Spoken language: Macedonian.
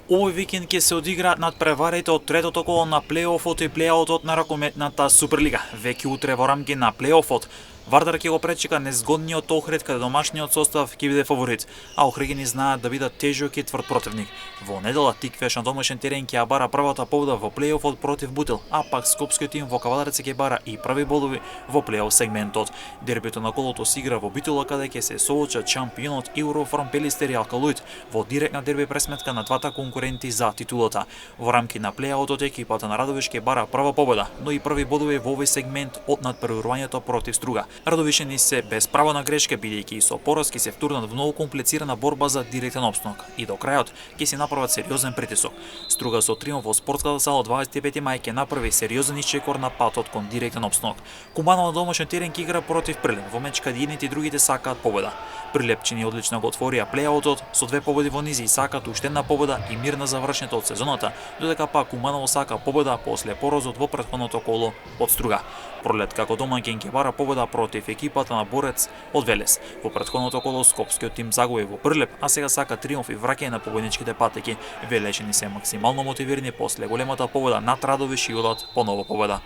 Овој викенд ќе се одиграат надпреварите од третото коло на плейофот и плейаутот на ракометната Суперлига. Веќе утре во рамки на плейофот Вардар ќе го пречека незгодниот Охрид, каде домашниот состав ќе биде фаворит, а Охригени знаат да бидат тежок и тврд противник. Во недела Тиквеш на домашен терен ќе ја бара првата победа во плейофот против Бутел, а пак скопскиот тим во Кавадарци ќе бара и први бодови во плейоф сегментот. Дербито на колото се игра во Битола, каде ќе се соочат шампионот Euroform Пелистер и Алкалуид во директна дерби пресметка на двата конкуренти за титулата. Во рамки на плейаутот екипата на Радовиш ќе бара прва победа, но и први бодови во овој сегмент од надпреварувањето против Струга. Радовишени се без право на грешка, бидејќи и со пораз ќе се втурнат во многу комплицирана борба за директен опстанок и до крајот ќе се направат сериозен притисок. Струга со триумф во спортската сала 25 мај ќе направи сериозен исчекор на патот кон директен опстанок. Куманово на домашен терен ќе игра против Прилеп во меч каде едните и другите сакаат победа. Прилепчини одлично го отворија плейаутот со две победи во низ и сакаат уште една победа и мирна завршница од сезоната, додека пак Куманово сака победа после поразот во претходното коло од Струга. Пролет како домаќин ќе бара победа против екипата на Борец од Велес. Во претходното коло скопскиот тим загуби во Прилеп, а сега сака триумф и враќање на победничките патеки. Велешени се максимално мотивирани после големата победа над Радовиш и одат по нова победа.